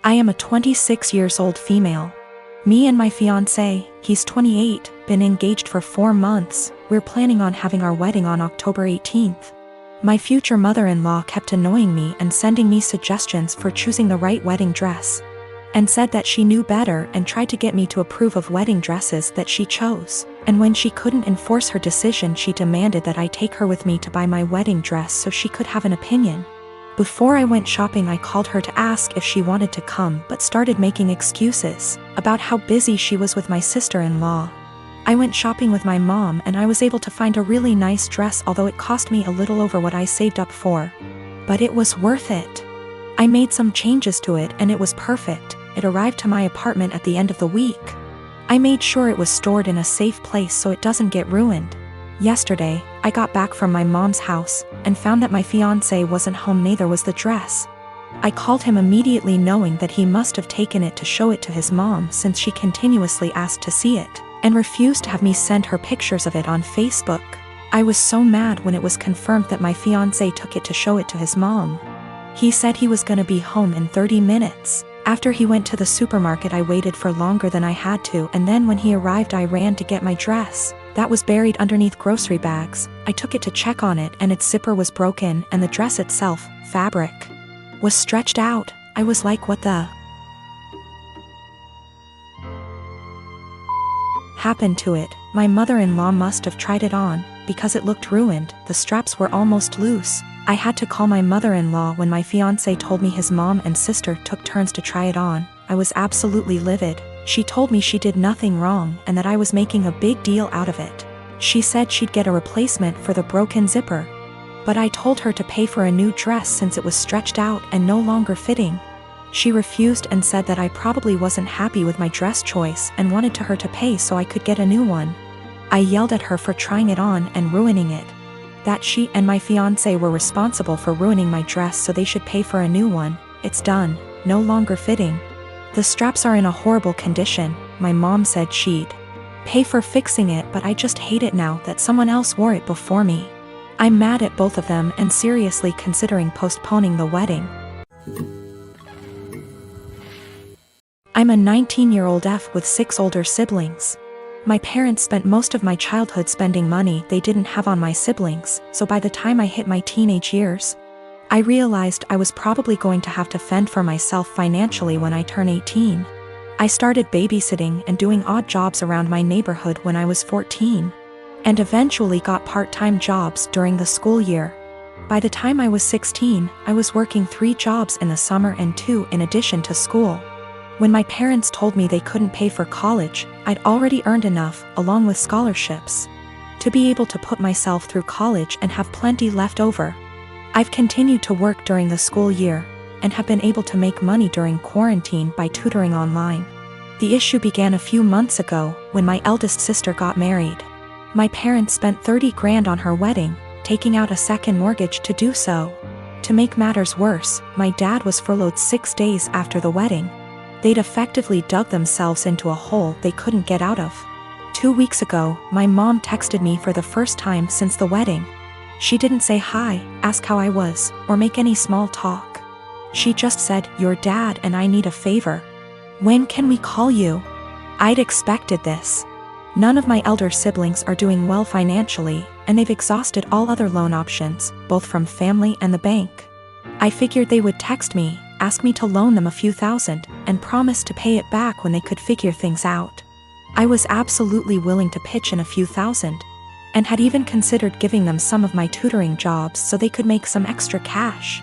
I am a 26 years old female. Me and my fiancé, he's 28, been engaged for 4 months. We're planning on having our wedding on October 18th. My future mother-in-law kept annoying me and sending me suggestions for choosing the right wedding dress, and said that she knew better and tried to get me to approve of wedding dresses that she chose. And when she couldn't enforce her decision, she demanded that I take her with me to buy my wedding dress so she could have an opinion. Before I went shopping, I called her to ask if she wanted to come, but started making excuses about how busy she was with my sister-in-law. I went shopping with my mom and I was able to find a really nice dress, although it cost me a little over what I saved up for. But it was worth it. I made some changes to it and it was perfect. It arrived to my apartment at the end of the week. I made sure it was stored in a safe place so it doesn't get ruined. Yesterday, I got back from my mom's house and found that my fiancé wasn't home, neither was the dress. I called him immediately, knowing that he must have taken it to show it to his mom, since she continuously asked to see it and refused to have me send her pictures of it on Facebook. I was so mad when it was confirmed that my fiancé took it to show it to his mom. He said he was gonna be home in 30 minutes. After he went to the supermarket, I waited for longer than I had to, and then when he arrived I ran to get my dress. That was buried underneath grocery bags. I took it to check on it and its zipper was broken, and the dress itself, fabric, was stretched out. I was like, what the happened to it? My mother-in-law must have tried it on, because it looked ruined. The straps were almost loose. I had to call my mother-in-law when my fiancé told me his mom and sister took turns to try it on. I was absolutely livid. She told me she did nothing wrong and that I was making a big deal out of it. She said she'd get a replacement for the broken zipper. But I told her to pay for a new dress since it was stretched out and no longer fitting. She refused and said that I probably wasn't happy with my dress choice and wanted her to pay so I could get a new one. I yelled at her for trying it on and ruining it. That she and my fiancé were responsible for ruining my dress, so they should pay for a new one. It's done, no longer fitting. The straps are in a horrible condition. My mom said she'd pay for fixing it, but I just hate it now that someone else wore it before me. I'm mad at both of them and seriously considering postponing the wedding. I'm a 19-year-old F with 6 older siblings. My parents spent most of my childhood spending money they didn't have on my siblings, so by the time I hit my teenage years, I realized I was probably going to have to fend for myself financially when I turn 18. I started babysitting and doing odd jobs around my neighborhood when I was 14, and eventually got part-time jobs during the school year. By the time I was 16, I was working 3 jobs in the summer and 2 in addition to school. When my parents told me they couldn't pay for college, I'd already earned enough, along with scholarships, to be able to put myself through college and have plenty left over. I've continued to work during the school year, and have been able to make money during quarantine by tutoring online. The issue began a few months ago, when my eldest sister got married. My parents spent 30 grand on her wedding, taking out a second mortgage to do so. To make matters worse, my dad was furloughed 6 days after the wedding. They'd effectively dug themselves into a hole they couldn't get out of. 2 weeks ago, my mom texted me for the first time since the wedding. She didn't say hi, ask how I was, or make any small talk. She just said, "Your dad and I need a favor. When can we call you?" I'd expected this. None of my elder siblings are doing well financially, and they've exhausted all other loan options, both from family and the bank. I figured they would text me, ask me to loan them a few thousand, and promise to pay it back when they could figure things out. I was absolutely willing to pitch in a few thousand, and had even considered giving them some of my tutoring jobs so they could make some extra cash.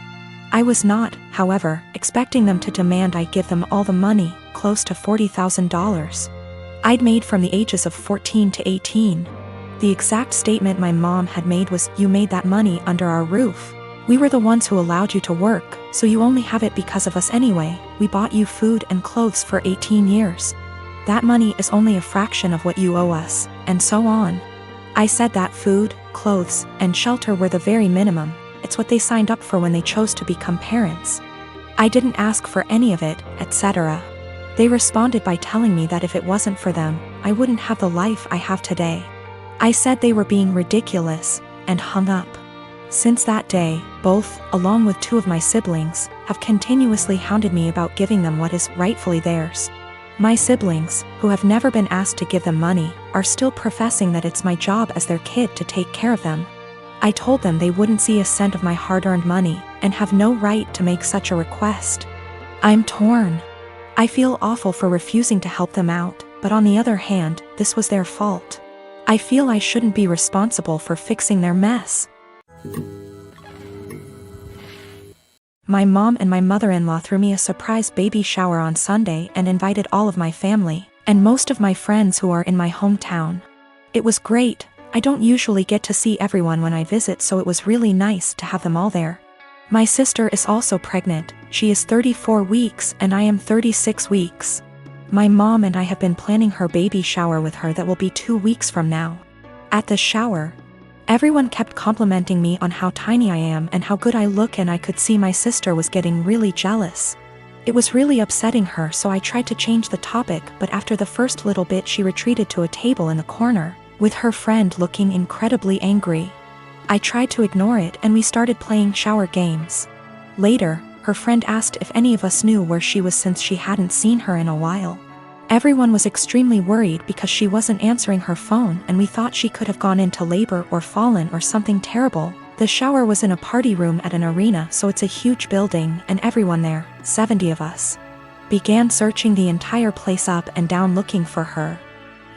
I was not, however, expecting them to demand I give them all the money, close to $40,000, I'd made from the ages of 14 to 18. The exact statement my mom had made was, "You made that money under our roof. We were the ones who allowed you to work, so you only have it because of us anyway. We bought you food and clothes for 18 years. That money is only a fraction of what you owe us," and so on. I said that food, clothes, and shelter were the very minimum. It's what they signed up for when they chose to become parents. I didn't ask for any of it, etc. They responded by telling me that if it wasn't for them, I wouldn't have the life I have today. I said they were being ridiculous, and hung up. Since that day, both, along with two of my siblings, have continuously hounded me about giving them what is rightfully theirs. My siblings, who have never been asked to give them money, are still professing that it's my job as their kid to take care of them. I told them they wouldn't see a cent of my hard-earned money, and have no right to make such a request. I'm torn. I feel awful for refusing to help them out, but on the other hand, this was their fault. I feel I shouldn't be responsible for fixing their mess. My mom and my mother-in-law threw me a surprise baby shower on Sunday and invited all of my family, and most of my friends who are in my hometown. It was great. I don't usually get to see everyone when I visit, so it was really nice to have them all there. My sister is also pregnant. She is 34 weeks and I am 36 weeks. My mom and I have been planning her baby shower with her that will be 2 weeks from now. At the shower, everyone kept complimenting me on how tiny I am and how good I look, and I could see my sister was getting really jealous. It was really upsetting her, so I tried to change the topic, but after the first little bit she retreated to a table in the corner, with her friend looking incredibly angry. I tried to ignore it and we started playing shower games. Later, her friend asked if any of us knew where she was since she hadn't seen her in a while. Everyone was extremely worried because she wasn't answering her phone, and we thought she could have gone into labor or fallen or something terrible. The shower was in a party room at an arena, so it's a huge building, and everyone there, 70 of us, began searching the entire place up and down looking for her.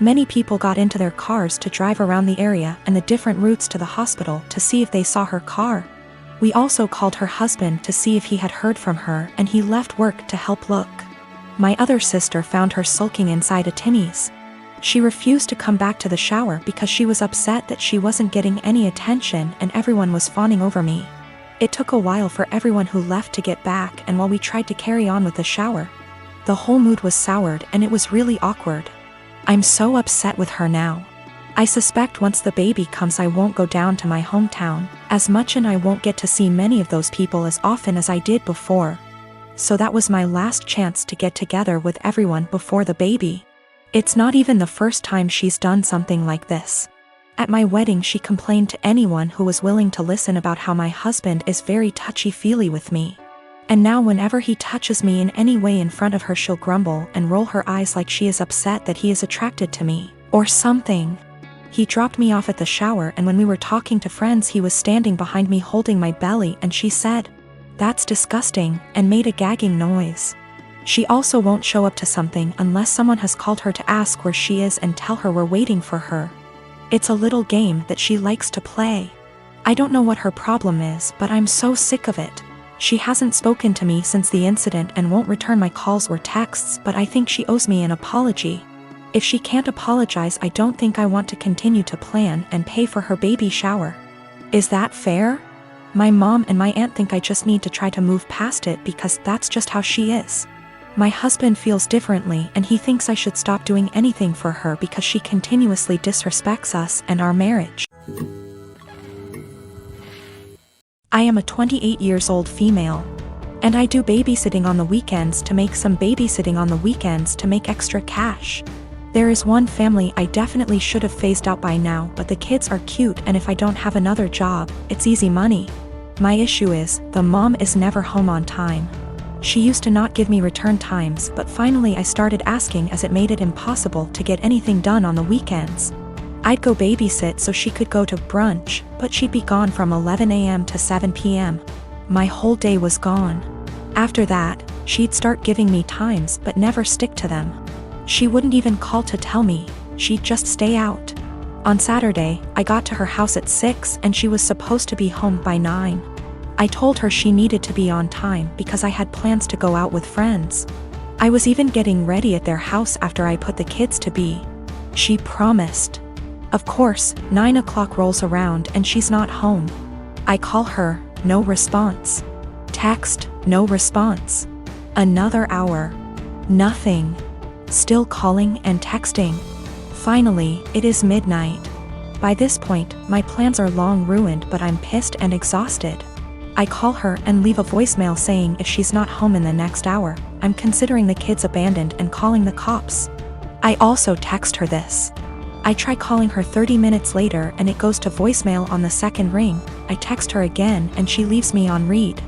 Many people got into their cars to drive around the area and the different routes to the hospital to see if they saw her car. We also called her husband to see if he had heard from her, and he left work to help look. My other sister found her sulking inside a Timmy's. She refused to come back to the shower because she was upset that she wasn't getting any attention and everyone was fawning over me. It took a while for everyone who left to get back, and while we tried to carry on with the shower, the whole mood was soured and it was really awkward. I'm so upset with her now. I suspect once the baby comes I won't go down to my hometown as much, and I won't get to see many of those people as often as I did before. So that was my last chance to get together with everyone before the baby. It's not even the first time she's done something like this. At my wedding she complained to anyone who was willing to listen about how my husband is very touchy-feely with me. And now whenever he touches me in any way in front of her she'll grumble and roll her eyes like she is upset that he is attracted to me, or something. He dropped me off at the shower, and when we were talking to friends he was standing behind me holding my belly, and she said, "That's disgusting," and made a gagging noise. She also won't show up to something unless someone has called her to ask where she is and tell her we're waiting for her. It's a little game that she likes to play. I don't know what her problem is, but I'm so sick of it. She hasn't spoken to me since the incident and won't return my calls or texts, but I think she owes me an apology. If she can't apologize, I don't think I want to continue to plan and pay for her baby shower. Is that fair? My mom and my aunt think I just need to try to move past it because that's just how she is. My husband feels differently, and he thinks I should stop doing anything for her because she continuously disrespects us and our marriage. I am a 28 years old female, and I do babysitting on the weekends to make extra cash. There is one family I definitely should have phased out by now, but the kids are cute, and if I don't have another job, it's easy money. My issue is, the mom is never home on time. She used to not give me return times, but finally I started asking as it made it impossible to get anything done on the weekends. I'd go babysit so she could go to brunch, but she'd be gone from 11 a.m. to 7 p.m. My whole day was gone. After that, she'd start giving me times but never stick to them. She wouldn't even call to tell me, she'd just stay out. On Saturday, I got to her house at 6 and she was supposed to be home by 9. I told her she needed to be on time because I had plans to go out with friends. I was even getting ready at their house after I put the kids to bed. She promised. Of course, 9 o'clock rolls around and she's not home. I call her, no response. Text, no response. Another hour. Nothing. Still calling and texting. Finally, it is midnight. By this point, my plans are long ruined, but I'm pissed and exhausted. I call her and leave a voicemail saying if she's not home in the next hour, I'm considering the kids abandoned and calling the cops. I also text her this. I try calling her 30 minutes later and it goes to voicemail on the second ring. I text her again and she leaves me on read.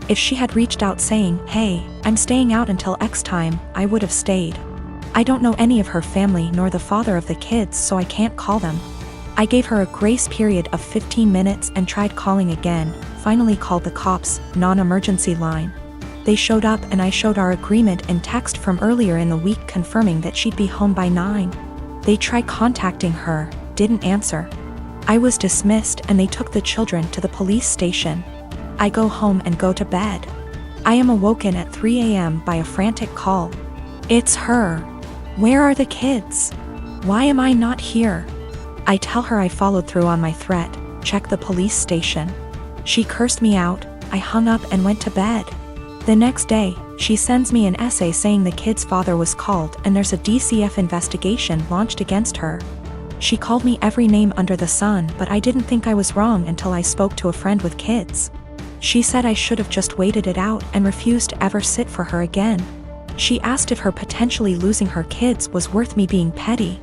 If she had reached out saying, "Hey, I'm staying out until X time," I would have stayed. I don't know any of her family nor the father of the kids, so I can't call them. I gave her a grace period of 15 minutes and tried calling again, finally called the cops, non-emergency line. They showed up and I showed our agreement in text from earlier in the week confirming that she'd be home by 9. They tried contacting her, didn't answer. I was dismissed and they took the children to the police station. I go home and go to bed. I am awoken at 3 a.m. by a frantic call. It's her. Where are the kids? Why am I not here? I tell her I followed through on my threat, check the police station. She cursed me out, I hung up and went to bed. The next day, she sends me an essay saying the kid's father was called and there's a DCF investigation launched against her. She called me every name under the sun, but I didn't think I was wrong until I spoke to a friend with kids. She said I should have just waited it out and refused to ever sit for her again. She asked if her potentially losing her kids was worth me being petty.